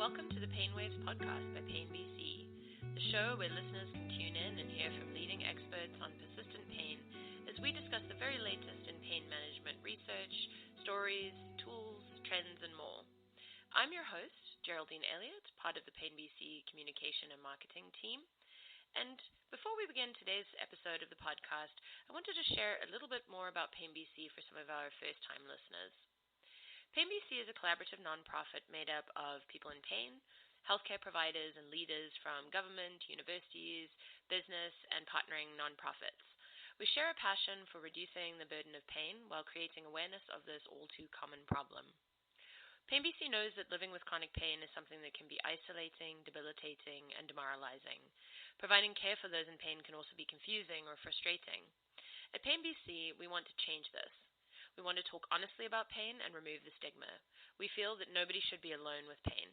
Welcome to the Pain Waves podcast by Pain BC, the show where listeners can tune in and hear from leading experts on persistent pain as we discuss the very latest in pain management research, stories, tools, trends, and more. I'm your host, Geraldine Elliott, part of the Pain BC communication and marketing team. And before we begin today's episode of the podcast, I wanted to share a little bit more about Pain BC for some of our first-time listeners. Pain BC is a collaborative nonprofit made up of people in pain, healthcare providers and leaders from government, universities, business, and partnering nonprofits. We share a passion for reducing the burden of pain while creating awareness of this all-too-common problem. Pain BC knows that living with chronic pain is something that can be isolating, debilitating, and demoralizing. Providing care for those in pain can also be confusing or frustrating. At Pain BC, we want to change this. We want to talk honestly about pain and remove the stigma. We feel that nobody should be alone with pain.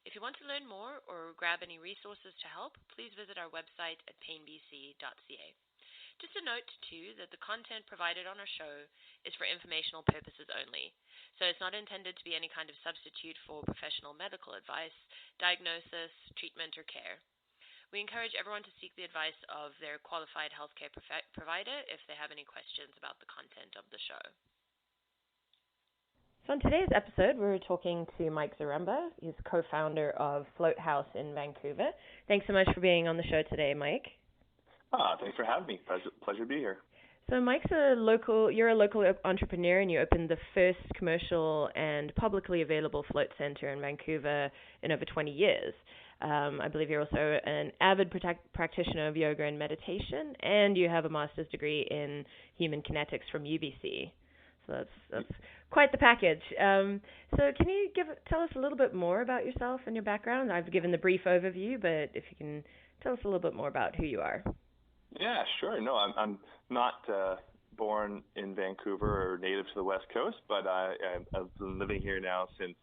If you want to learn more or grab any resources to help, please visit our website at painbc.ca. Just a note, too, that the content provided on our show is for informational purposes only, so it's not intended to be any kind of substitute for professional medical advice, diagnosis, treatment, or care. We encourage everyone to seek the advice of their qualified healthcare provider if they have any questions about the content of the show. So in today's episode, we're talking to Mike Zaremba. He's co-founder of Floathouse in Vancouver. Thanks so much for being on the show today, Mike. Thanks for having me. Pleasure to be here. So Mike's you're a local entrepreneur, and you opened the first commercial and publicly available float center in Vancouver in over 20 years. I believe you're also an avid practitioner of yoga and meditation, and you have a master's degree in human kinetics from UBC. So that's quite the package. So can you tell us a little bit more about yourself and your background? I've given the brief overview, but if you can tell us a little bit more about who you are. Yeah, sure. No, I'm not born in Vancouver or native to the West Coast, but I've been living here now since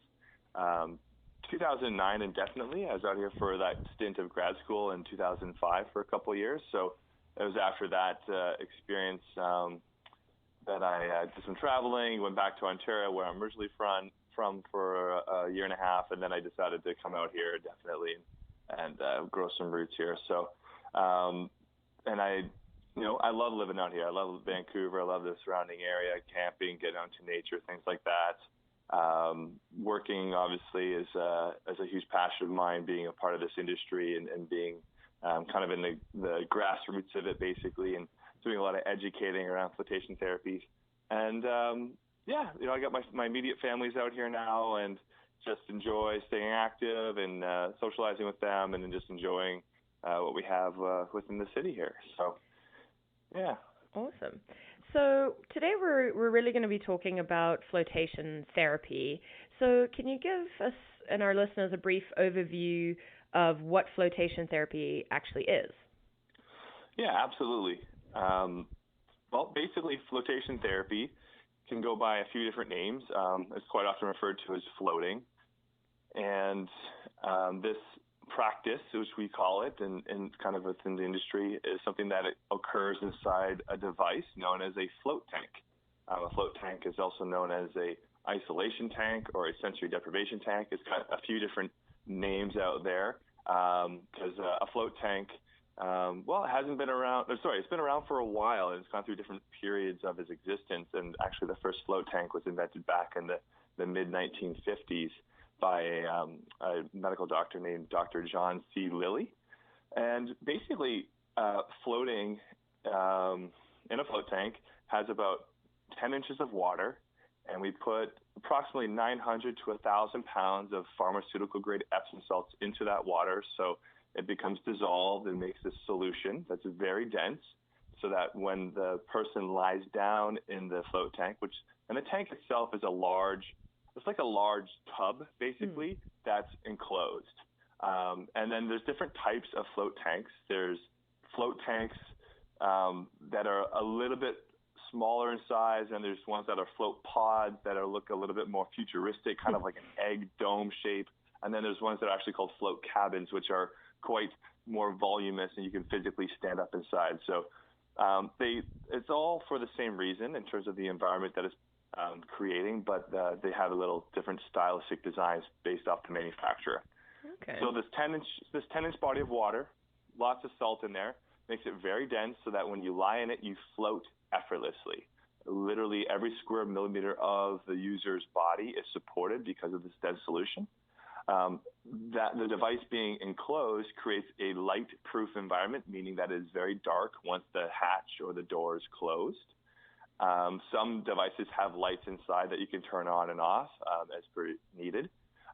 2009 indefinitely. I was out here for that stint of grad school in 2005 for a couple of years. So it was after that experience that I did some traveling, went back to Ontario, where I'm originally from for a year and a half, and then I decided to come out here definitely and grow some roots here. So, and I love living out here. I love Vancouver. I love the surrounding area, camping, getting out to nature, things like that. Working obviously is a huge passion of mine, being a part of this industry and being kind of in the grassroots of it basically, and doing a lot of educating around flotation therapy. And I got my immediate families out here now, and just enjoy staying active and socializing with them, and then just enjoying what we have within the city here. So, yeah. Awesome. So today we're really going to be talking about flotation therapy. So can you give us and our listeners a brief overview of what flotation therapy actually is? Yeah, absolutely. Well, basically, flotation therapy can go by a few different names. It's quite often referred to as floating. And this practice, which we call it, and kind of within the industry, is something that occurs inside a device known as a float tank. A float tank is also known as a isolation tank or a sensory deprivation tank. It's got a few different names out there because a float tank, it hasn't been around. It's been around for a while, and it's gone through different periods of its existence. And actually, the first float tank was invented back in the mid-1950s by a medical doctor named Dr. John C. Lilly. And basically, floating in a float tank has about 10 inches of water, and we put approximately 900 to 1,000 pounds of pharmaceutical-grade Epsom salts into that water, so it becomes dissolved and makes this solution that's very dense, so that when the person lies down in the float tank, and the tank itself is it's like a large tub, basically, that's enclosed. And then there's different types of float tanks. There's float tanks that are a little bit smaller in size, and there's ones that are float pods that look a little bit more futuristic, kind of like an egg dome shape. And then there's ones that are actually called float cabins, which are quite more voluminous, and you can physically stand up inside. So it's all for the same reason in terms of the environment that it's creating, but they have a little different stylistic designs based off the manufacturer. Okay. So this 10-inch body of water, lots of salt in there, makes it very dense so that when you lie in it, you float effortlessly. Literally every square millimeter of the user's body is supported because of this dense solution. That the device being enclosed creates a light-proof environment, meaning that it is very dark once the hatch or the door is closed. Some devices have lights inside that you can turn on and off as per needed.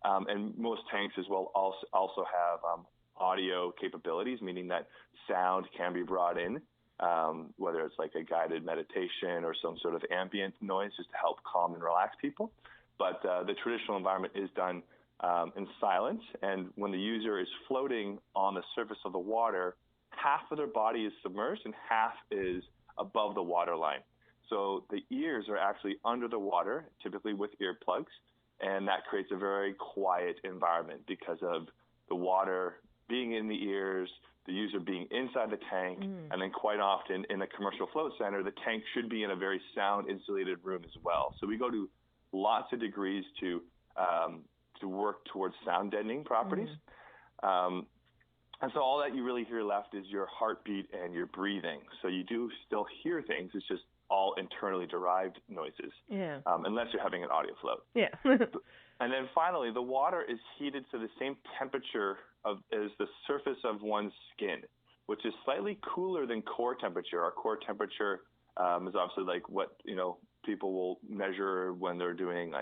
And most tanks as well also have audio capabilities, meaning that sound can be brought in, whether it's like a guided meditation or some sort of ambient noise just to help calm and relax people. But the traditional environment is done in silence, and when the user is floating on the surface of the water, half of their body is submerged and half is above the water line. So the ears are actually under the water, typically with earplugs, and that creates a very quiet environment because of the water being in the ears, the user being inside the tank, and then quite often in a commercial float center, the tank should be in a very sound insulated room as well. So we go to lots of degrees to work towards sound deadening properties. And so all that you really hear left is your heartbeat and your breathing. So you do still hear things. It's just all internally derived noises, unless you're having an audio float. Yeah. And then finally, the water is heated to the same temperature as the surface of one's skin, which is slightly cooler than core temperature. Our core temperature is obviously like what, people will measure when they're doing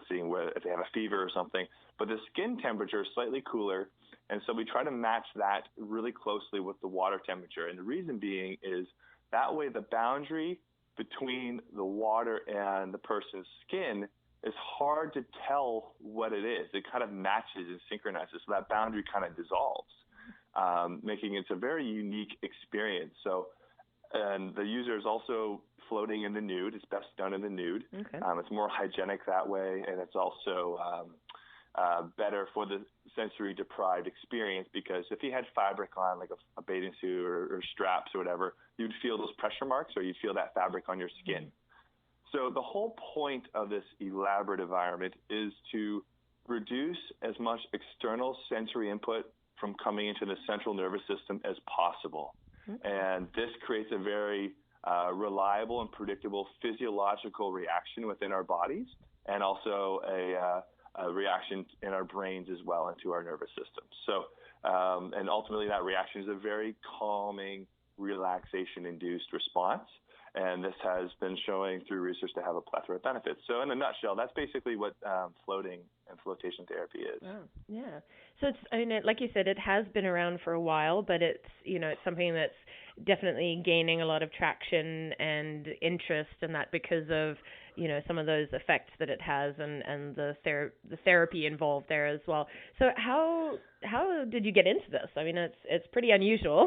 seeing if they have a fever or something. But the skin temperature is slightly cooler. And so we try to match that really closely with the water temperature. And the reason being is that way the boundary between the water and the person's skin is hard to tell what it is. It kind of matches and synchronizes. So that boundary kind of dissolves, making it a very unique experience. So, and the user is also floating in the nude. It's best done in the nude. Okay. It's more hygienic that way, and it's also better for the sensory deprived experience, because if you had fabric on, like a bathing suit or straps or whatever, you'd feel those pressure marks or you'd feel that fabric on your skin. So the whole point of this elaborate environment is to reduce as much external sensory input from coming into the central nervous system as possible. And this creates a very reliable and predictable physiological reaction within our bodies, and also a reaction in our brains as well into our nervous system. So, and ultimately that reaction is a very calming, relaxation-induced response. And this has been showing through research to have a plethora of benefits. So in a nutshell, that's basically what floating and flotation therapy is. Oh, yeah. So it's, like you said, it has been around for a while, but it's, it's something that's definitely gaining a lot of traction and interest, and that because of, some of those effects that it has, and the therapy involved there as well. So how did you get into this? I mean, it's pretty unusual.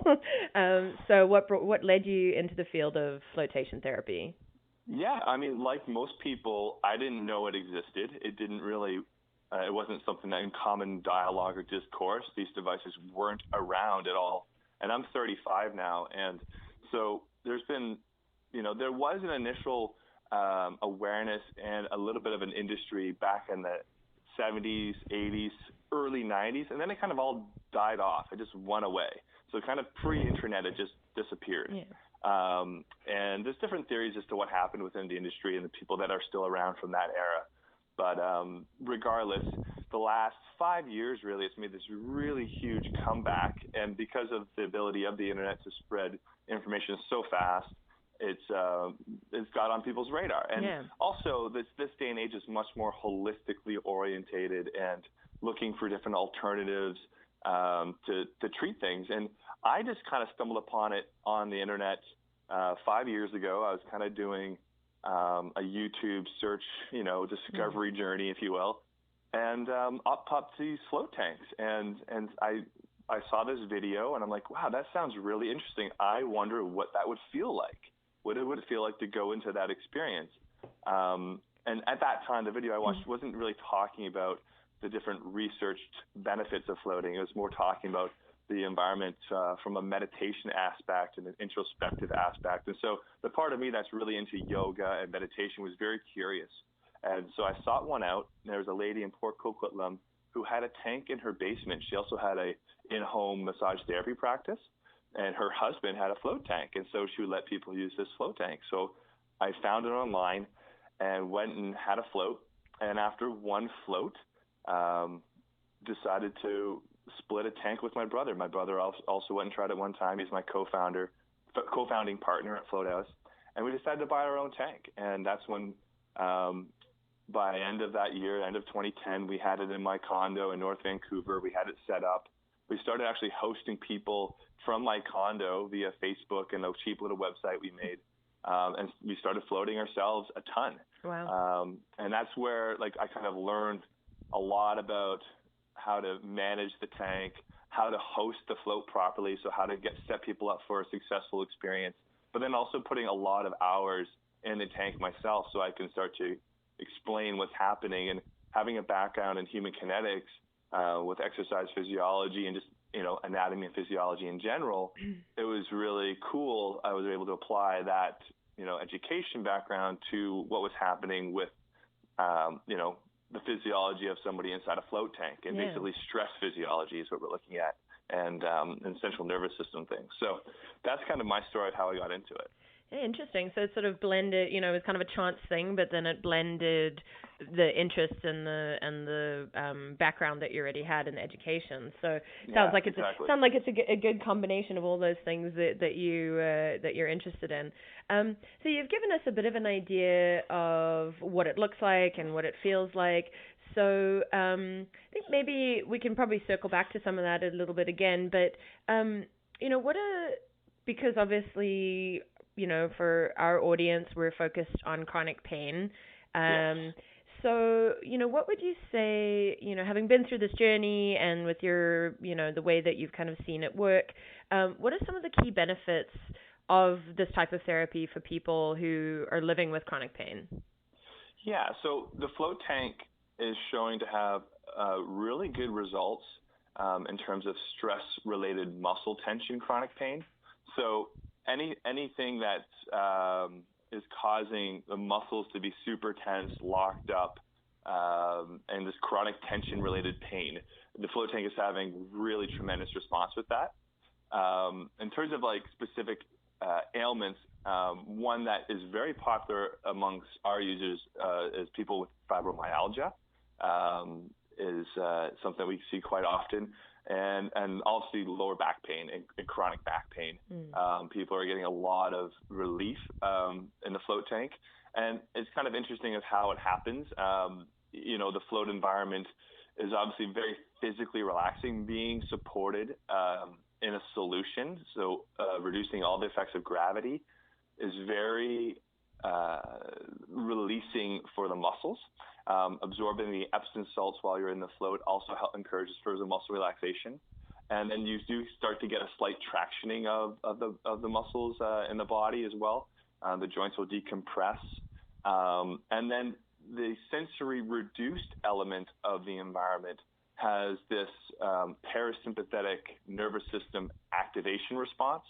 So what led you into the field of flotation therapy? Yeah, I mean, like most people, I didn't know it existed. It didn't really, it wasn't something that in common dialogue or discourse. These devices weren't around at all. And I'm 35 now, and so there's been, there was an initial awareness and a little bit of an industry back in the 70s, 80s, early 90s, and then it kind of all died off. It just went away. So kind of pre-internet, it just disappeared. Yeah. And there's different theories as to what happened within the industry and the people that are still around from that era. But regardless, the last 5 years, really, it's made this really huge comeback. And because of the ability of the internet to spread information so fast, it's got on people's radar. And also, this day and age is much more holistically orientated and looking for different alternatives to treat things. And I just kind of stumbled upon it on the internet 5 years ago. I was kind of doing a YouTube search, discovery journey, if you will. And up popped these float tanks. And I saw this video, and I'm like, wow, that sounds really interesting. I wonder what that would feel like. What it would feel like to go into that experience. And at that time, the video I watched wasn't really talking about the different researched benefits of floating. It was more talking about the environment from a meditation aspect and an introspective aspect. And so the part of me that's really into yoga and meditation was very curious. And so I sought one out. There was a lady in Port Coquitlam who had a tank in her basement. She also had a in-home massage therapy practice, and her husband had a float tank, and so she would let people use this float tank. So I found it online and went and had a float, and after one float, decided to split a tank with my brother. My brother also went and tried it one time. He's my co-founding partner at Floathouse, and we decided to buy our own tank. And that's when, by end of that year, end of 2010, we had it in my condo in North Vancouver. We had it set up. We started actually hosting people from my condo via Facebook and a cheap little website we made. And we started floating ourselves a ton. Wow. And that's where I kind of learned a lot about how to manage the tank, how to host the float properly, so how to set people up for a successful experience, but then also putting a lot of hours in the tank myself so I can start to explain what's happening. And having a background in human kinetics with exercise physiology and just anatomy and physiology in general, it was really cool. I was able to apply that education background to what was happening with the physiology of somebody inside a float tank, and basically stress physiology is what we're looking at, and central nervous system things. So that's kind of my story of how I got into it. Yeah, interesting. So it sort of blended, it was kind of a chance thing, but then it blended the interests and the background that you already had in education. So it sounds like it's a good combination of all those things that you're interested in. So you've given us a bit of an idea of what it looks like and what it feels like. So I think maybe we can probably circle back to some of that a little bit again. But because obviously, for our audience, we're focused on chronic pain. Yes. So, what would you say, having been through this journey and with your, the way that you've kind of seen it work, what are some of the key benefits of this type of therapy for people who are living with chronic pain? Yeah, so the float tank is showing to have really good results in terms of stress-related muscle tension chronic pain. So anything that is causing the muscles to be super tense, locked up, and this chronic tension-related pain, the float tank is having really tremendous response with that. In terms of specific ailments, one that is very popular amongst our users is people with fibromyalgia. Is something we see quite often. And obviously lower back pain and chronic back pain. People are getting a lot of relief in the float tank. And it's kind of interesting of how it happens. The float environment is obviously very physically relaxing, being supported in a solution. So reducing all the effects of gravity is very releasing for the muscles. Absorbing the Epsom salts while you're in the float also encourages further muscle relaxation, and then you do start to get a slight tractioning of the muscles in the body as well. The joints will decompress, and then the sensory reduced element of the environment has this parasympathetic nervous system activation response,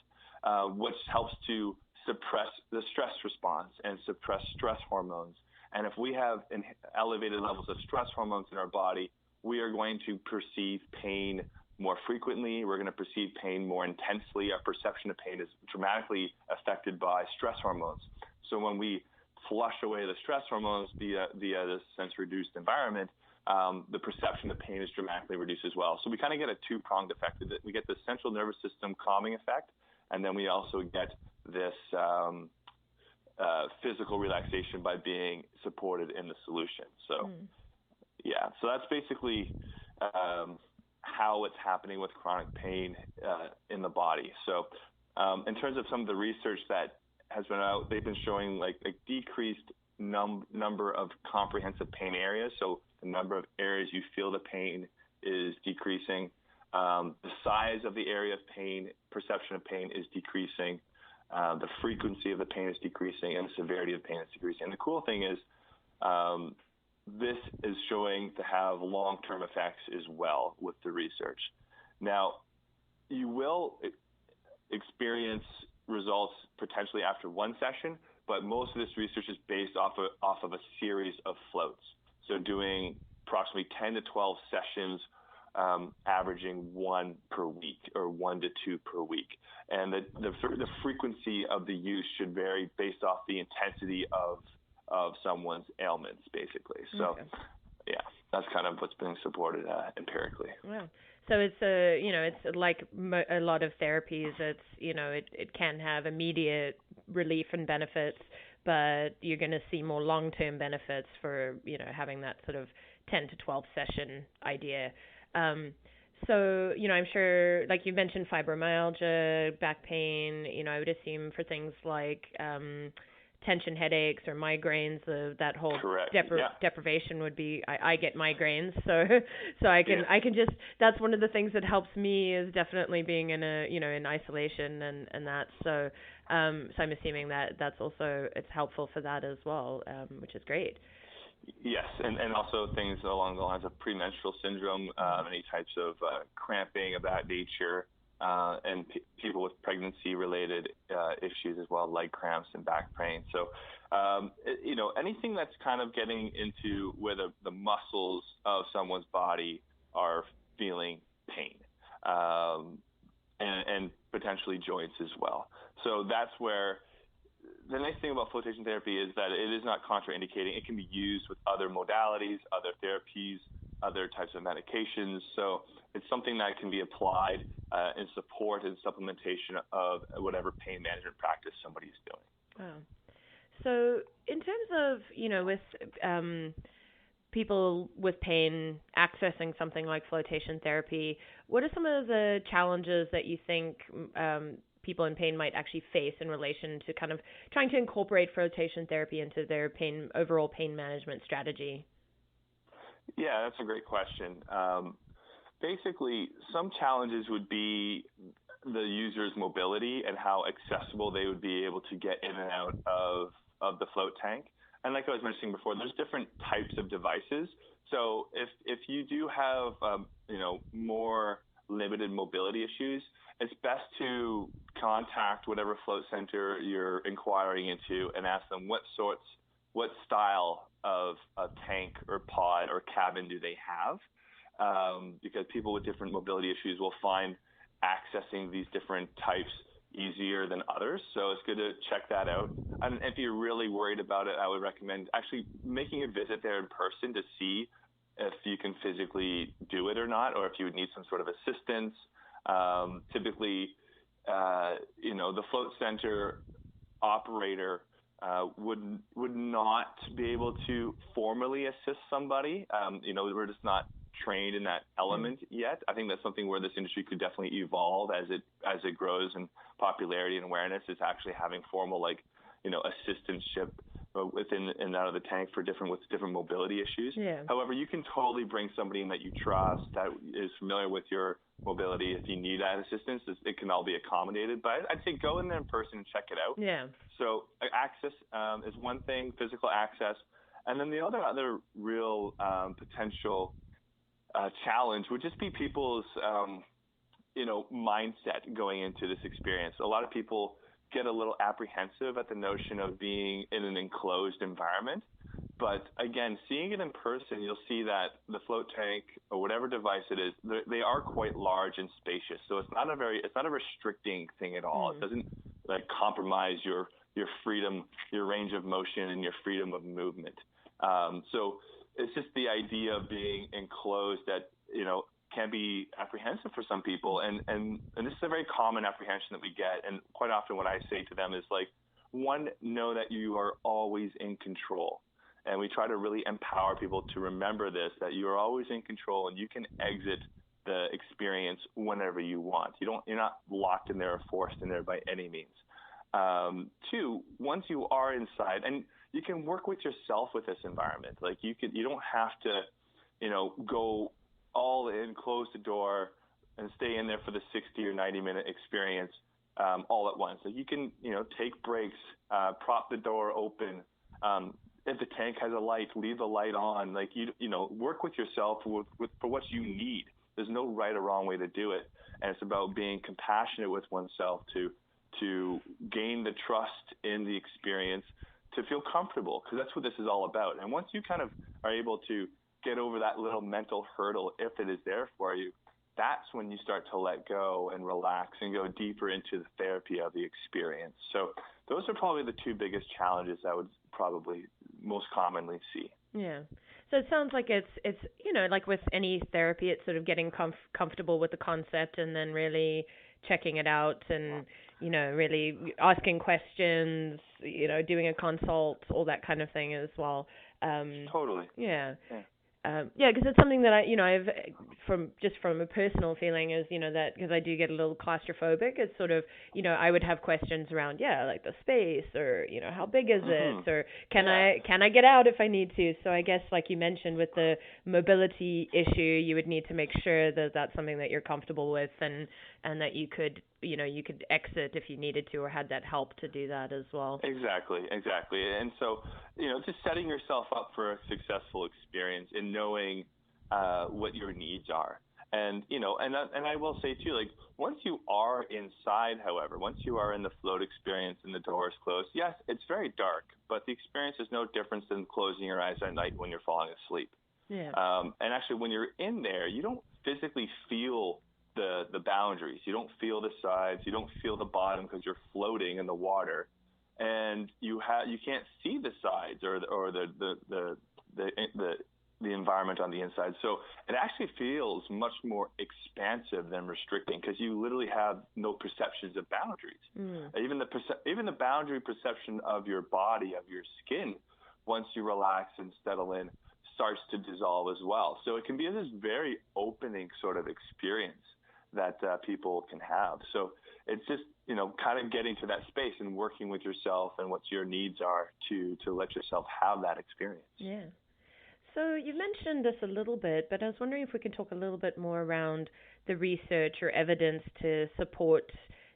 which helps to suppress the stress response and suppress stress hormones. And if we have elevated levels of stress hormones in our body, we are going to perceive pain more frequently. We're going to perceive pain more intensely. Our perception of pain is dramatically affected by stress hormones. So when we flush away the stress hormones via this sense-reduced environment, the perception of pain is dramatically reduced as well. So we kind of get a two-pronged effect. We get the central nervous system calming effect, and then we also get this physical relaxation by being supported in the solution. So, so that's basically how it's happening with chronic pain in the body. So in terms of some of the research that has been out, they've been showing a decreased number of comprehensive pain areas. So the number of areas you feel the pain is decreasing. The size of the area of pain, perception of pain is decreasing. The frequency of the pain is decreasing, and the severity of the pain is decreasing. And the cool thing is this is showing to have long-term effects as well with the research. Now, you will experience results potentially after one session, but most of this research is based off of a series of floats. So doing approximately 10 to 12 sessions, averaging 1 per week or 1 to 2 per week. And the frequency of the use should vary based off the intensity of someone's ailments, basically. So, yeah, that's kind of what's being supported empirically. Wow. So it's like a lot of therapies. It's, it can have immediate relief and benefits, but you're going to see more long-term benefits for, having that sort of 10 to 12 session idea. So, I'm sure, like you mentioned, fibromyalgia, back pain, I would assume for things like tension headaches or migraines, that whole deprivation would be, I get migraines, so I can just, that's one of the things that helps me is definitely being in in isolation and that, so I'm assuming that that's also, it's helpful for that as well, which is great. Yes, and also things along the lines of premenstrual syndrome, any types of cramping of that nature, and people with pregnancy-related issues as well, leg cramps and back pain. So, anything that's kind of getting into where the muscles of someone's body are feeling pain, and potentially joints as well. So that's where the nice thing about flotation therapy is that it is not contraindicating. It can be used with other modalities, other therapies, other types of medications. So it's something that can be applied in support and supplementation of whatever pain management practice somebody's doing. Wow. So in terms of, with people with pain accessing something like flotation therapy, what are some of the challenges that you think people in pain might actually face in relation to kind of trying to incorporate flotation therapy into their overall pain management strategy? Yeah, that's a great question. Basically, some challenges would be the user's mobility and how accessible they would be able to get in and out of the float tank. And like I was mentioning before, there's different types of devices. So if you do have more limited mobility issues, it's best to contact whatever float center you're inquiring into and ask them what style of a tank or pod or cabin do they have, because people with different mobility issues will find accessing these different types easier than others. So it's good to check that out. And if you're really worried about it, I would recommend actually making a visit there in person to see if you can physically do it or not, or if you would need some sort of assistance. Typically, the float center operator would not be able to formally assist somebody. We're just not trained in that element yet. I think that's something where this industry could definitely evolve as it grows in popularity and awareness, is actually having formal assistantship within and out of the tank with different mobility issues. Yeah. However, you can totally bring somebody in that you trust, that is familiar with your mobility. If you need that assistance, it can all be accommodated. But I'd say go in there in person and check it out. Yeah. So access is one thing, physical access. And then the other real potential challenge would just be people's mindset going into this experience. A lot of people get a little apprehensive at the notion of being in an enclosed environment. But again, seeing it in person, you'll see that the float tank or whatever device it is, they are quite large and spacious. So it's not a restricting thing at all. It doesn't compromise your freedom, your range of motion, and your freedom of movement. So it's just the idea of being enclosed that can be apprehensive for some people, and this is a very common apprehension that we get. And quite often, what I say to them is know that you are always in control. And we try to really empower people to remember this, that you are always in control and you can exit the experience whenever you want. You're not locked in there or forced in there by any means. Two, once you are inside, and you can work with yourself with this environment. You don't have to, go all in, close the door, and stay in there for the 60 or 90-minute experience all at once. You can, take breaks, prop the door open. If the tank has a light, leave the light on. Work with yourself for what you need. There's no right or wrong way to do it, and it's about being compassionate with oneself to gain the trust in the experience, to feel comfortable, because that's what this is all about. And once you kind of are able to get over that little mental hurdle, if it is there for you, that's when you start to let go and relax and go deeper into the therapy of the experience. So those are probably the two biggest challenges I would probably most commonly see. Yeah. So it sounds like it's like with any therapy, it's sort of getting comfortable with the concept and then really checking it out and, really asking questions, doing a consult, all that kind of thing as well. Totally. Yeah. Because it's something that I've from a personal feeling is, that because I do get a little claustrophobic, it's sort of, I would have questions around, like the space or, how big is it, or can I get out if I need to? So I guess like you mentioned with the mobility issue, you would need to make sure that that's something that you're comfortable with and that you could, you could exit if you needed to or had that help to do that as well. Exactly. And so, just setting yourself up for a successful experience and knowing what your needs are. And, and I will say too, like once you are inside, however, once you are in the float experience and the door is closed, yes, it's very dark, but the experience is no different than closing your eyes at night when you're falling asleep. Yeah. And actually when you're in there, you don't physically feel the boundaries. You don't feel the sides. You don't feel the bottom because you're floating in the water, and you can't see the sides or the environment on the inside. So it actually feels much more expansive than restricting because you literally have no perceptions of boundaries. Even the boundary perception of your body, of your skin, once you relax and settle in, starts to dissolve as well. So it can be this very opening sort of experience that people can have. So it's just, kind of getting to that space and working with yourself and what your needs are to let yourself have that experience. Yeah. So you mentioned this a little bit, but I was wondering if we could talk a little bit more around the research or evidence to support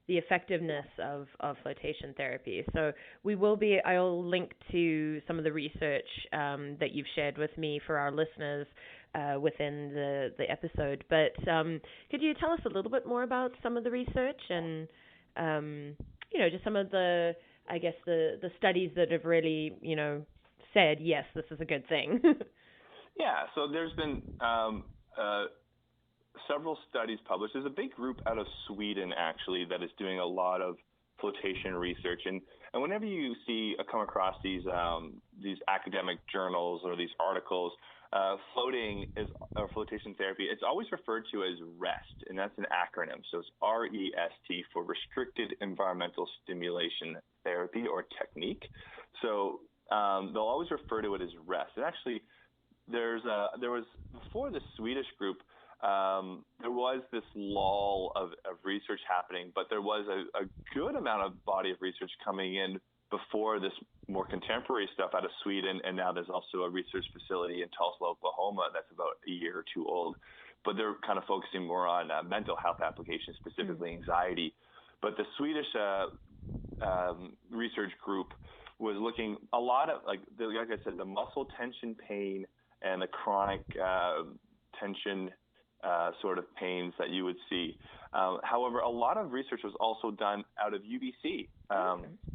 the effectiveness of flotation therapy. So I'll link to some of the research that you've shared with me for our listeners within the episode. But could you tell us a little bit more about some of the research and, just some of the studies that have really, said, yes, this is a good thing? Yeah, so there's been several studies published. There's a big group out of Sweden, actually, that is doing a lot of flotation research. And whenever you come across these academic journals or these articles, flotation therapy, it's always referred to as REST, and that's an acronym. So it's REST for Restricted Environmental Stimulation Therapy or Technique. So they'll always refer to it as REST. And actually, there was before the Swedish group, there was this lull of research happening, but there was a good amount of body of research coming in before this more contemporary stuff out of Sweden, and now there's also a research facility in Tulsa, Oklahoma that's about a year or two old, but they're kind of focusing more on mental health applications, specifically anxiety. But the Swedish research group was looking a lot at, like I said, the muscle tension pain and the chronic tension sort of pains that you would see. However, a lot of research was also done out of UBC.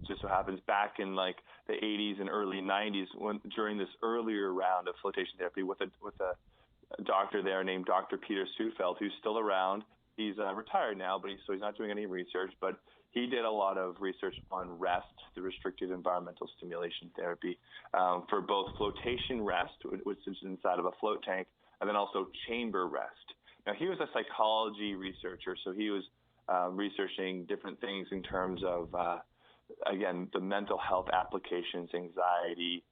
Just so happens back in like the 80s and early 90s, during this earlier round of flotation therapy with a doctor there named Dr. Peter Sudfeld, who's still around. He's retired now, but he's not doing any research. But he did a lot of research on REST, the Restricted Environmental Stimulation Therapy, for both flotation rest, which is inside of a float tank, and then also chamber rest. Now, he was a psychology researcher, so he was researching different things in terms of, again, the mental health applications, anxiety.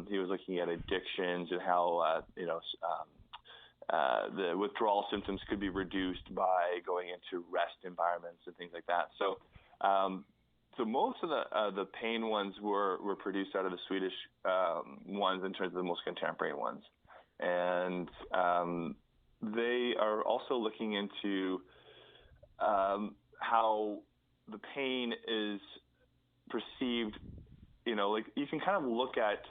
He was looking at addictions and how, the withdrawal symptoms could be reduced by going into rest environments and things like that. So, most of the pain ones were produced out of the Swedish ones in terms of the most contemporary ones, and they are also looking into how the pain is perceived. Like you can kind of look at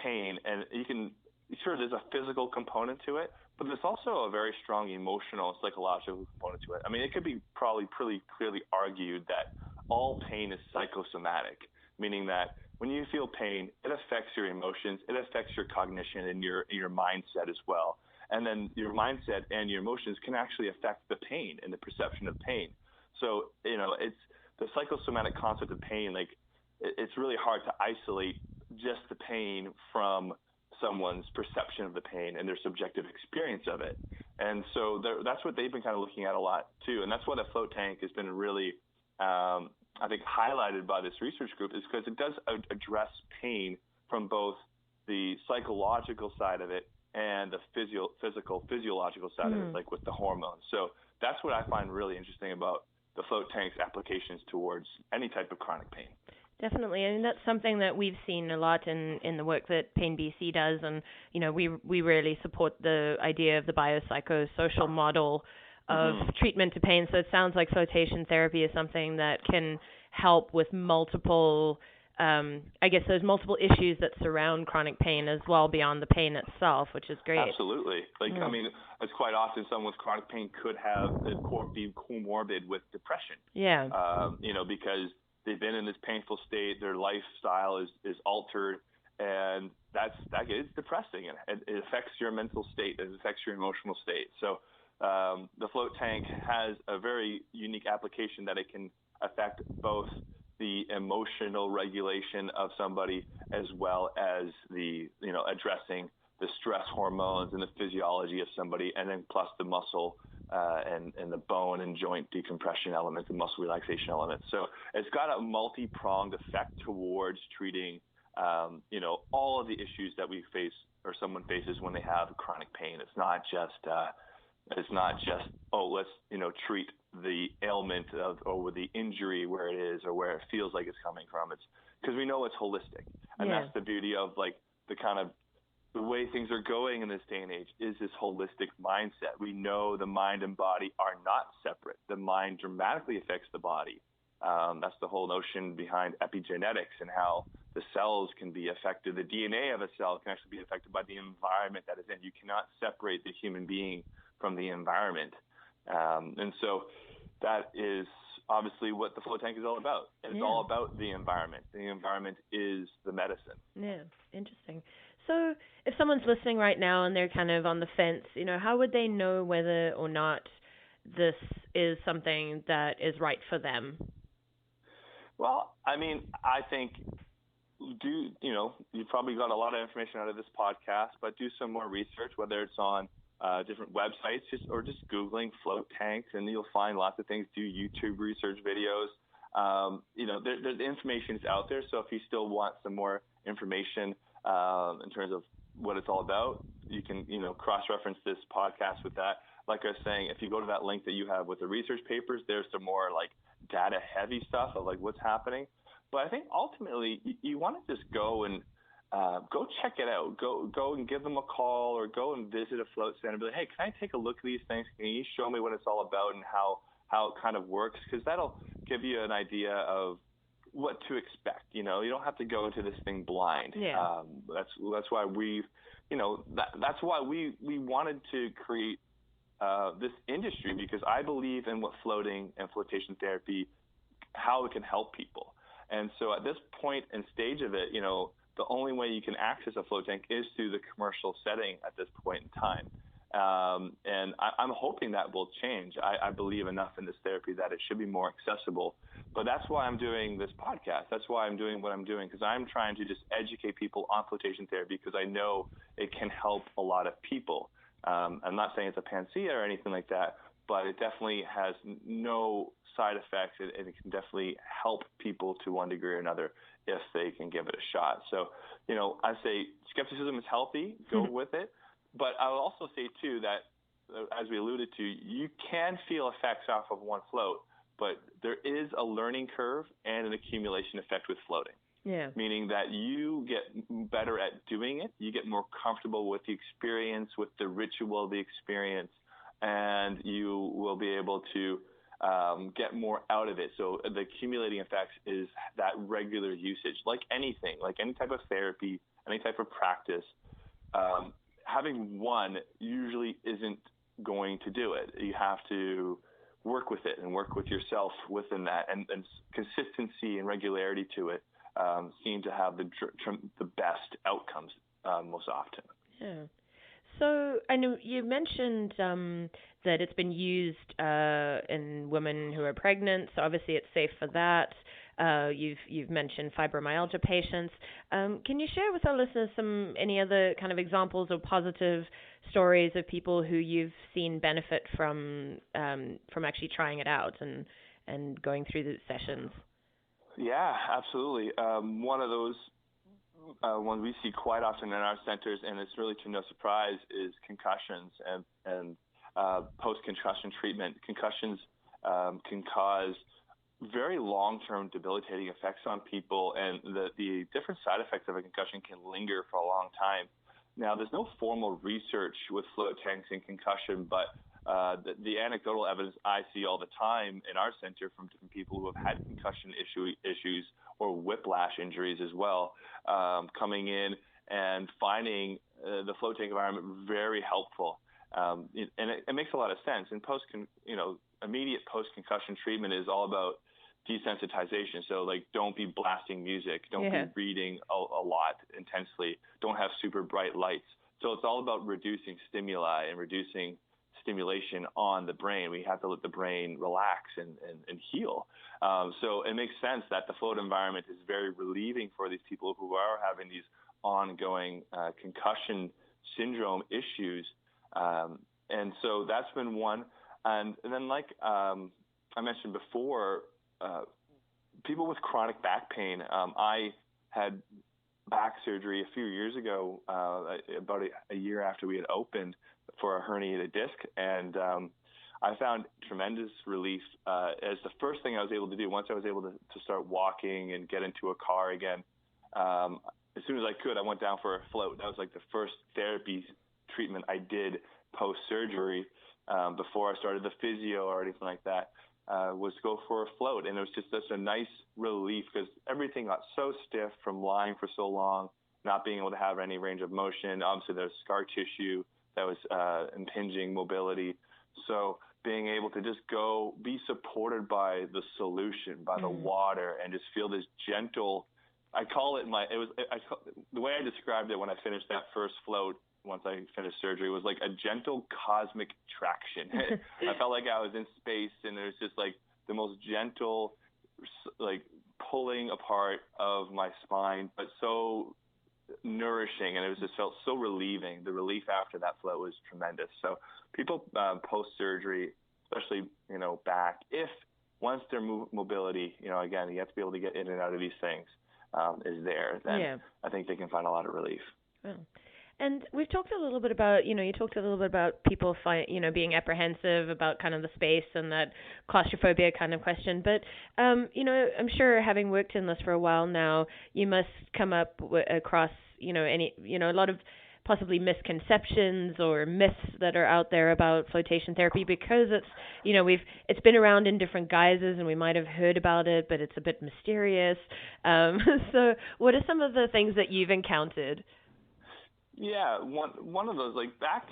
pain, and there's a physical component to it, but there's also a very strong emotional and psychological component to it. I mean, it could be probably pretty clearly argued that all pain is psychosomatic, meaning that when you feel pain, it affects your emotions, it affects your cognition and your mindset as well. And then your mindset and your emotions can actually affect the pain and the perception of pain. So, it's the psychosomatic concept of pain. Like, it's really hard to isolate just the pain from someone's perception of the pain and their subjective experience of it. And so that's what they've been kind of looking at a lot too. And that's why the float tank has been really, I think, highlighted by this research group, is because it does address pain from both the psychological side of it and the physiological side of it, like with the hormones. So that's what I find really interesting about the float tank's applications towards any type of chronic pain. Definitely. I mean, that's something that we've seen a lot in the work that Pain BC does. And, we really support the idea of the biopsychosocial model of treatment to pain. So it sounds like flotation therapy is something that can help with multiple, those multiple issues that surround chronic pain as well beyond the pain itself, which is great. Absolutely. I mean, it's quite often someone with chronic pain could be comorbid with depression. Yeah. Because they've been in this painful state, their lifestyle is altered, and it's depressing. It affects your mental state, it affects your emotional state. So the float tank has a very unique application that it can affect both the emotional regulation of somebody as well as the addressing the stress hormones and the physiology of somebody, and then plus the muscle and the bone and joint decompression elements and muscle relaxation elements. So it's got a multi-pronged effect towards treating all of the issues that we face or someone faces when they have chronic pain. It's not just let's treat the ailment or the injury where it is or where it feels like it's coming from. It's because we know it's holistic, and that's the beauty of the way things are going in this day and age is this holistic mindset. We know the mind and body are not separate. The mind dramatically affects the body. That's the whole notion behind epigenetics and how the cells can be affected. The DNA of a cell can actually be affected by the environment that it's in. You cannot separate the human being from the environment. And so that is obviously what the float tank is all about. It's all about the environment. The environment is the medicine. Yeah, interesting. So if someone's listening right now and they're kind of on the fence, how would they know whether or not this is something that is right for them? Well, I mean, I think you probably got a lot of information out of this podcast, but do some more research, whether it's on different websites or just Googling float tanks, and you'll find lots of things. Do YouTube research videos. The information is out there. So if you still want some more information in terms of what it's all about, you can, cross-reference this podcast with that. Like I was saying, if you go to that link that you have with the research papers, there's some more data-heavy stuff of what's happening. But I think ultimately you want to just go and go check it out. Go and give them a call or go and visit a float center and be like, hey, can I take a look at these things? Can you show me what it's all about and how it kind of works? Because that'll give you an idea of what to expect. You don't have to go into this thing blind. Yeah. That's why that's why we wanted to create this industry, because I believe in what floating and flotation therapy, how it can help people. And so at this point and stage of it, the only way you can access a float tank is through the commercial setting at this point in time. And I'm hoping that will change. I believe enough in this therapy that it should be more accessible. But that's why I'm doing this podcast. That's why I'm doing what I'm doing, because I'm trying to just educate people on flotation therapy, because I know it can help a lot of people. I'm not saying it's a panacea or anything like that, but it definitely has no side effects, and it can definitely help people to one degree or another if they can give it a shot. So, I say skepticism is healthy, go with it. But I will also say, too, that, as we alluded to, you can feel effects off of one float, but there is a learning curve and an accumulation effect with floating. Yeah. Meaning that you get better at doing it, you get more comfortable with the experience, with the ritual of the experience, and you will be able to get more out of it. So the accumulating effects is that regular usage, like anything, like any type of therapy, any type of practice. Having one usually isn't going to do it. You have to work with it and work with yourself within that, and consistency and regularity to it seem to have the best outcomes most often. Yeah. So I know you mentioned that it's been used in women who are pregnant, so obviously it's safe for that. You've mentioned fibromyalgia patients. Can you share with our listeners any other kind of examples or positive stories of people who you've seen benefit from actually trying it out and going through the sessions? Yeah, absolutely. One of those ones we see quite often in our centers, and it's really to no surprise, is concussions and post-concussion treatment. Concussions can cause very long-term debilitating effects on people, and the different side effects of a concussion can linger for a long time. Now, there's no formal research with float tanks and concussion, but the anecdotal evidence I see all the time in our center from different people who have had concussion issues or whiplash injuries as well, coming in and finding the float tank environment very helpful. And it makes a lot of sense. And immediate post-concussion treatment is all about desensitization. So, like, don't be blasting music, don't be reading a lot intensely, don't have super bright lights. So it's all about reducing stimuli and reducing stimulation on the brain. We have to let the brain relax and heal. So it makes sense that the float environment is very relieving for these people who are having these ongoing concussion syndrome issues. And so that's been one. And then, like I mentioned before, people with chronic back pain. I had back surgery a few years ago, about a year after we had opened, for a herniated disc, and I found tremendous relief as the first thing I was able to do once I was able to start walking and get into a car again. As soon as I could, I went down for a float. That was like the first therapy treatment I did post-surgery before I started the physio or anything like that, was to go for a float. And it was just such a nice relief because everything got so stiff from lying for so long, not being able to have any range of motion. Obviously, there's scar tissue that was impinging mobility. So being able to just go be supported by the solution, by the water, and just feel this gentle, the way I described it when I finished that first float, once I finished surgery, was like a gentle cosmic traction. I felt like I was in space, and it was just like the most gentle, like, pulling apart of my spine, but so nourishing, and it just felt so relieving. The relief after that float was tremendous. So people post-surgery, especially, back, if once their mobility, again, you have to be able to get in and out of these things, is there, then I think they can find a lot of relief. Wow. And we've talked a little bit about, you talked a little bit about people being apprehensive about kind of the space and that claustrophobia kind of question. But, I'm sure, having worked in this for a while now, you must come up across, a lot of possibly misconceptions or myths that are out there about flotation therapy, because it's been around in different guises and we might have heard about it, but it's a bit mysterious. So what are some of the things that you've encountered? Yeah, one of those, like, back,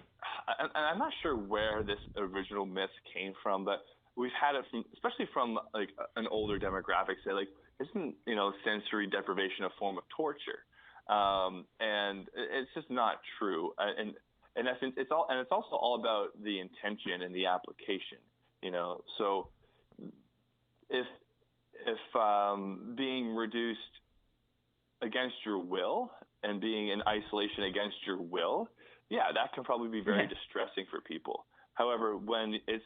and I'm not sure where this original myth came from, but we've had it especially from like an older demographic, say, like, isn't sensory deprivation a form of torture? And it's just not true. And in essence, it's also all about the intention and the application. So if being reduced against your will and being in isolation against your will, that can probably be very distressing for people. However, when it's,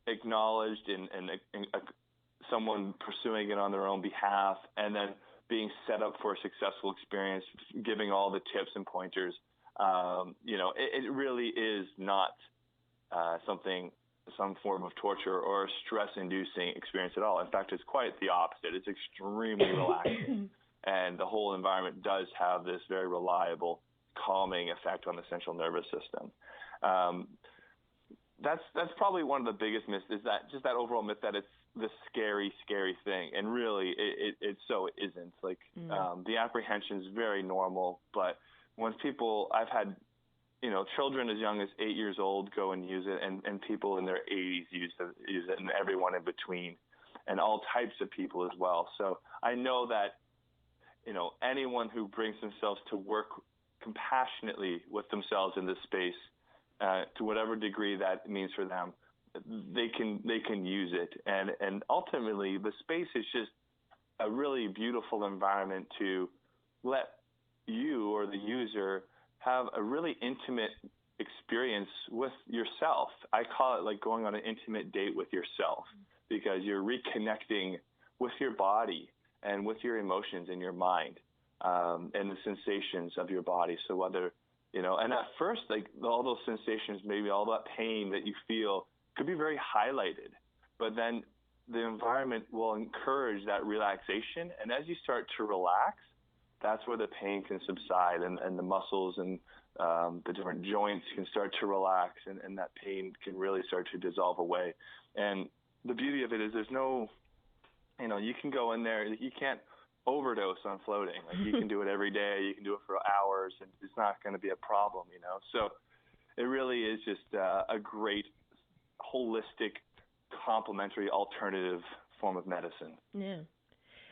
acknowledged and someone pursuing it on their own behalf, and then being set up for a successful experience, giving all the tips and pointers, it really is not some form of torture or a stress-inducing experience at all. In fact, it's quite the opposite. It's extremely relaxing. And the whole environment does have this very reliable calming effect on the central nervous system. That's probably one of the biggest myths, is that just that overall myth that it's this scary, scary thing. And really, it so isn't. Like, the apprehension is very normal. But when I've had, children as young as 8 years old go and use it, and people in their 80s use it, and everyone in between, and all types of people as well. So I know that anyone who brings themselves to work compassionately with themselves in this space, to whatever degree that means for them, they can use it. And ultimately, the space is just a really beautiful environment to let you or the user have a really intimate experience with yourself. I call it like going on an intimate date with yourself, because you're reconnecting with your body and with your emotions and your mind, and the sensations of your body. So whether, and at first, like all those sensations, maybe all that pain that you feel could be very highlighted, but then the environment will encourage that relaxation. And as you start to relax, that's where the pain can subside, and the muscles and the different joints can start to relax, and that pain can really start to dissolve away. And the beauty of it is there's no, you can go in there, you can't overdose on floating. Like you can do it every day, you can do it for hours, and it's not going to be a problem, So it really is just a great holistic, complementary, alternative form of medicine. Yeah.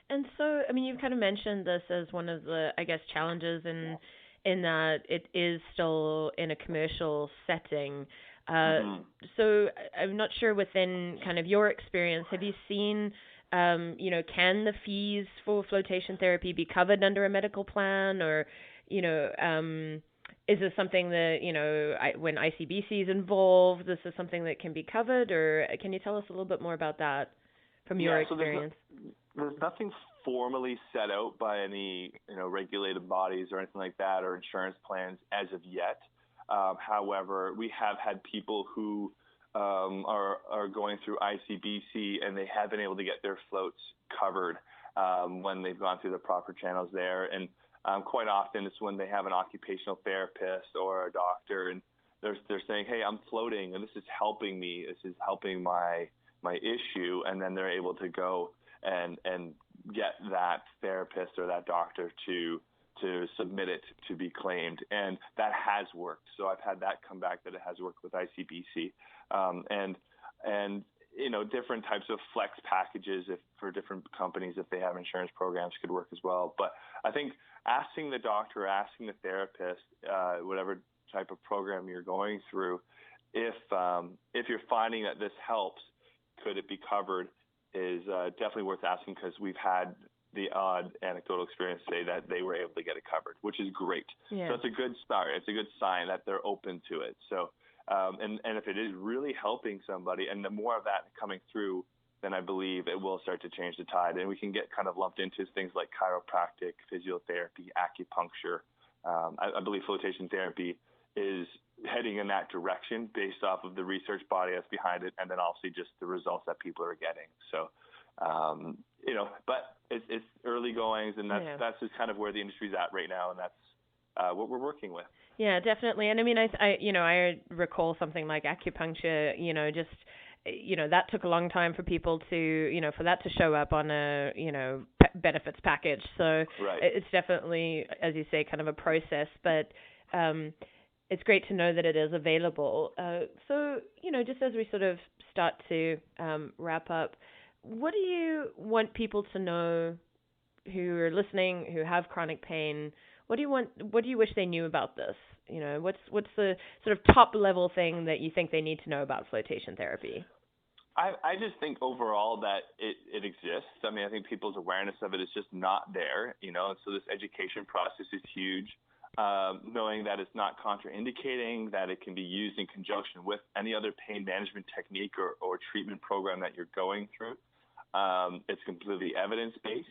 And so, you've kind of mentioned this as one of the, I guess, challenges in that it is still in a commercial setting. So I'm not sure within kind of your experience, have you seen, can the fees for flotation therapy be covered under a medical plan, or, is this something that, when ICBC is involved, this is something that can be covered, or can you tell us a little bit more about that from your experience? There's nothing formally set out by any, regulated bodies or anything like that, or insurance plans as of yet. However, we have had people who are going through ICBC, and they have been able to get their floats covered when they've gone through the proper channels there. And quite often it's when they have an occupational therapist or a doctor, and they're saying, hey, I'm floating, and this is helping me. This is helping my issue. And then they're able to go and get that therapist or that doctor to submit it to be claimed. And that has worked. So I've had that come back that it has worked with ICBC. And different types of flex packages for different companies, if they have insurance programs, could work as well. But I think asking the doctor, asking the therapist, whatever type of program you're going through, if you're finding that this helps, could it be covered, is definitely worth asking, because we've had the odd anecdotal experience say that they were able to get it covered, which is great. Yeah. So it's a good start. It's a good sign that they're open to it. So, and if it is really helping somebody, and the more of that coming through, then I believe it will start to change the tide, and we can get kind of lumped into things like chiropractic, physiotherapy, acupuncture. I believe flotation therapy is heading in that direction based off of the research body that's behind it, and then obviously just the results that people are getting. So, but it's early goings, and that's just kind of where the industry's at right now, and that's what we're working with. Yeah, definitely. And I recall something like acupuncture, that took a long time for people to, for that to show up on a, benefits package. So It's definitely, as you say, kind of a process, but it's great to know that it is available. So, just as we sort of start to wrap up, what do you want people to know who are listening, who have chronic pain? What do you wish they knew about this? What's the sort of top level thing that you think they need to know about flotation therapy? I just think overall that it exists. I think people's awareness of it is just not there, and so this education process is huge. Knowing that it's not contraindicating, that it can be used in conjunction with any other pain management technique or treatment program that you're going through. It's completely evidence-based,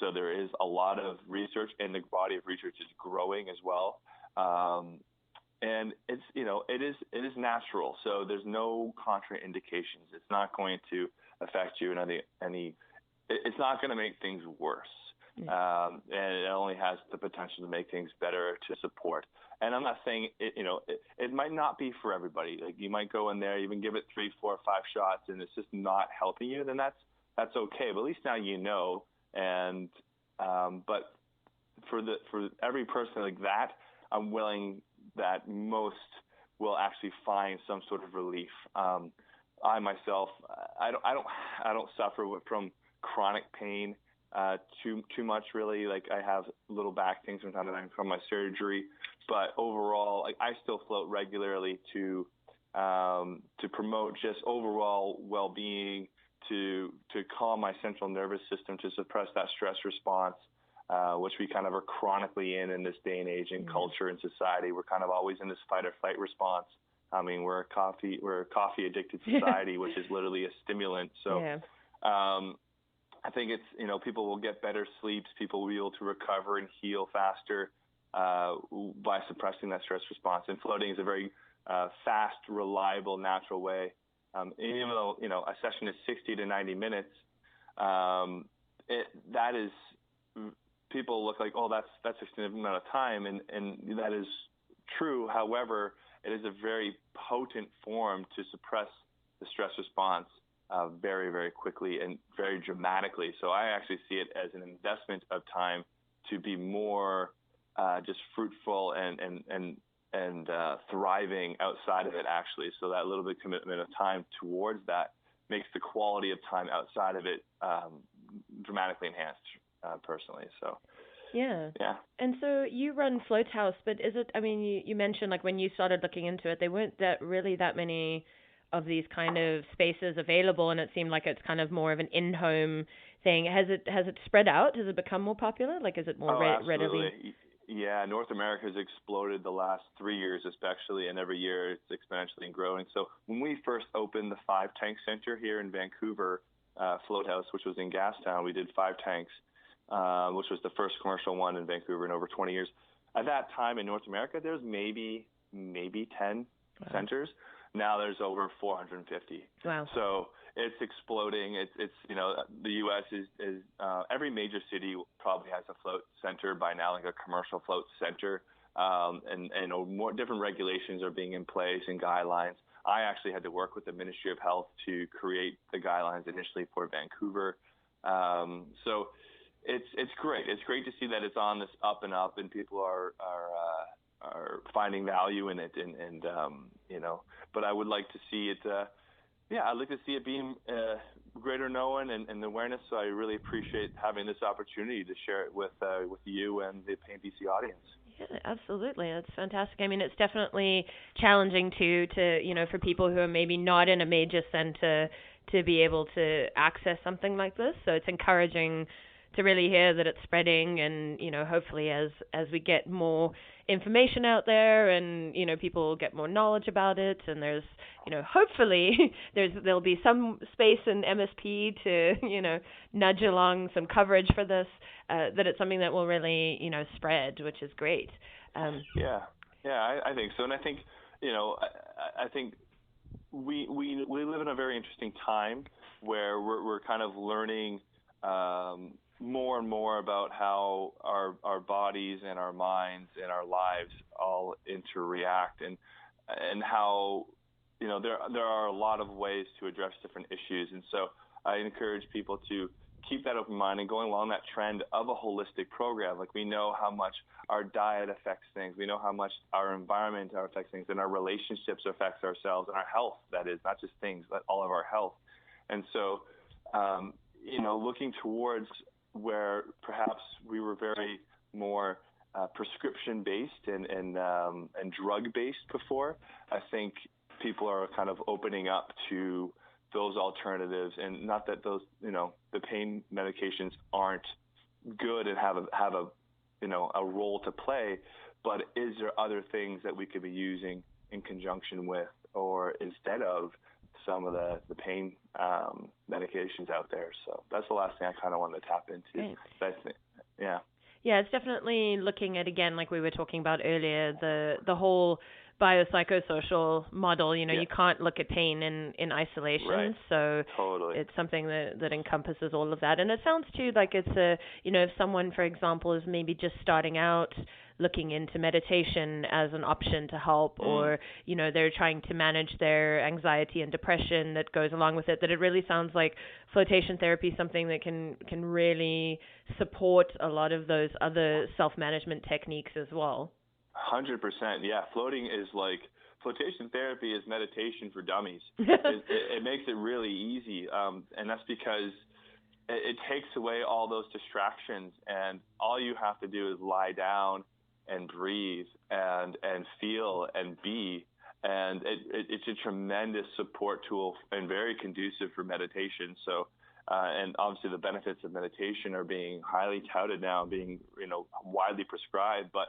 so there is a lot of research, and the body of research is growing as well. And it's, it is natural, so there's no contraindications. It's not going to affect you in any it's not going to make things worse. And it only has the potential to make things better, to support. And I'm not saying it might not be for everybody. Like, you might go in there, even give it 3, 4, 5 shots, and it's just not helping you. Then that's okay. But at least now you know. And but for every person like that, I'm willing that most will actually find some sort of relief. I myself, I don't suffer from chronic pain too much really. Like I have little back things from time to time from my surgery, but overall, like I still float regularly to promote just overall well-being, to calm my central nervous system, to suppress that stress response, which we kind of are chronically in this day and age in culture and society. We're kind of always in this fight or flight response. I mean, we're a coffee addicted society, which is literally a stimulant. So, I think it's, people will get better sleeps. People will be able to recover and heal faster by suppressing that stress response. And floating is a very fast, reliable, natural way. And even though, a session is 60 to 90 minutes, that is, people look like, oh, that's a significant amount of time. And that is true. However, it is a very potent form to suppress the stress response very, very quickly and very dramatically. So I actually see it as an investment of time to be more just fruitful and thriving outside of it, actually. So that little bit of commitment of time towards that makes the quality of time outside of it dramatically enhanced personally. So. Yeah. And so you run Floathouse, but is it, you mentioned like when you started looking into it, there weren't that many of these kind of spaces available, and it seemed like it's kind of more of an in-home thing. Has it spread out? Has it become more popular? Like, is it more readily? Yeah, North America has exploded the last 3 years especially, and every year it's exponentially growing. So when we first opened the 5-tank center here in Vancouver, Floathouse, which was in Gastown, we did 5 tanks. Which was the first commercial one in Vancouver in over 20 years. At that time in North America, there's maybe 10 centers. Now there's over 450. Wow. So it's exploding. It's the U.S. is every major city probably has a float center by now, like a commercial float center. And more different regulations are being in place and guidelines. I actually had to work with the Ministry of Health to create the guidelines initially for Vancouver. So it's great. It's great to see that it's on this up and up, and people are finding value in it, and But I would like to see it. I'd like to see it being greater known and awareness. So I really appreciate having this opportunity to share it with you and the Pain BC audience. Yeah, absolutely. That's fantastic. I mean, it's definitely challenging to for people who are maybe not in a major center to be able to access something like this. So it's encouraging to really hear that it's spreading, and hopefully as we get more information out there, and people get more knowledge about it, and there's hopefully there'll be some space in MSP to nudge along some coverage for this, that it's something that will really spread, which is great. I think so, and I think I think we live in a very interesting time where we're kind of learning more and more about how our bodies and our minds and our lives all interact, and how there are a lot of ways to address different issues. And so I encourage people to keep that open mind and going along that trend of a holistic program. Like, we know how much our diet affects things, we know how much our environment affects things, and our relationships affects ourselves, and our health, that is, not just things, but all of our health. And so looking towards where perhaps we were very more prescription-based and drug-based before, I think people are kind of opening up to those alternatives. And not that those, the pain medications aren't good and have a role to play, but is there other things that we could be using in conjunction with or instead of some of the pain medications out there? So that's the last thing I kind of wanted to tap into. Yeah, it's definitely looking at, again, like we were talking about earlier, the whole biopsychosocial model. You can't look at pain in isolation. Right. So totally. It's something that encompasses all of that. And it sounds too like it's a, if someone, for example, is maybe just starting out looking into meditation as an option to help, or, they're trying to manage their anxiety and depression that goes along with it, that it really sounds like flotation therapy is something that can really support a lot of those other self-management techniques as well. 100%. Yeah. Flotation therapy is meditation for dummies. It makes it really easy. And that's because it takes away all those distractions, and all you have to do is lie down and breathe and feel and be. And it's a tremendous support tool and very conducive for meditation. So, and obviously the benefits of meditation are being highly touted now, being, widely prescribed. But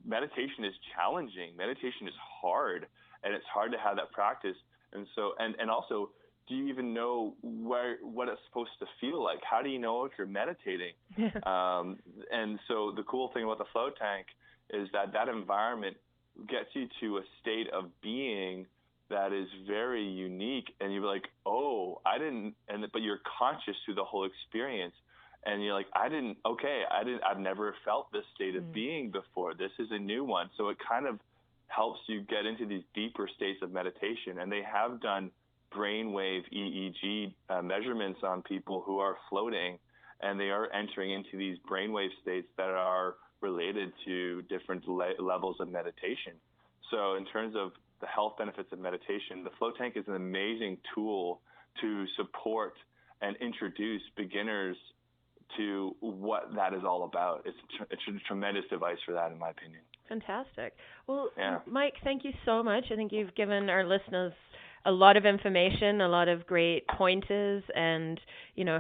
meditation is challenging. Meditation is hard, and it's hard to have that practice. And so, and also, do you even know what it's supposed to feel like? How do you know if you're meditating? And so the cool thing about the float tank is that environment gets you to a state of being that is very unique, and you're like, oh, but you're conscious through the whole experience, and you're like, I've never felt this state of being before. This is a new one. So it kind of helps you get into these deeper states of meditation. And they have done brainwave EEG measurements on people who are floating, and they are entering into these brainwave states that are related to different levels of meditation. So in terms of the health benefits of meditation, the float tank is an amazing tool to support and introduce beginners to what that is all about. It's a tremendous device for that, in my opinion. Fantastic. Well, Mike, thank you so much. I think you've given our listeners a lot of information, a lot of great pointers, and,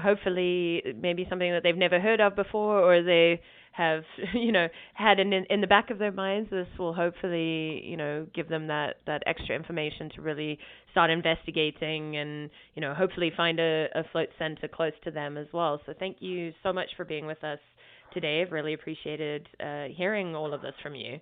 hopefully maybe something that they've never heard of before, or they have, had in the back of their minds. This will hopefully, give them that extra information to really start investigating and, hopefully find a float center close to them as well. So thank you so much for being with us today. I've really appreciated hearing all of this from you.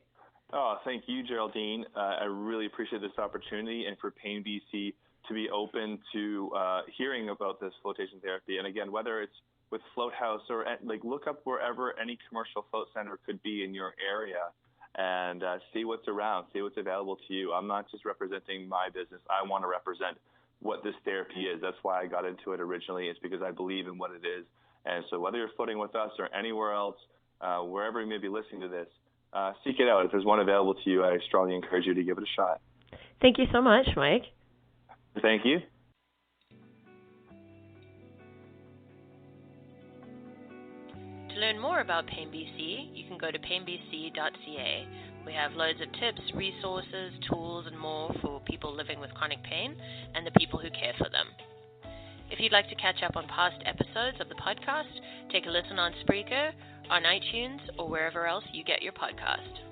Oh, thank you, Geraldine. I really appreciate this opportunity, and for Pain BC to be open to hearing about this flotation therapy. And again, whether it's with Floathouse or look up wherever any commercial float center could be in your area, and see what's around, see what's available to you. I'm not just representing my business. I want to represent what this therapy is. That's why I got into it originally. It's because I believe in what it is. And so whether you're floating with us or anywhere else, wherever you may be listening to this, seek it out. If there's one available to you, I strongly encourage you to give it a shot. Thank you so much, Mike. Thank you. To learn more about Pain BC, you can go to painbc.ca. We have loads of tips, resources, tools, and more for people living with chronic pain and the people who care for them. If you'd like to catch up on past episodes of the podcast, take a listen on Spreaker, on iTunes, or wherever else you get your podcast.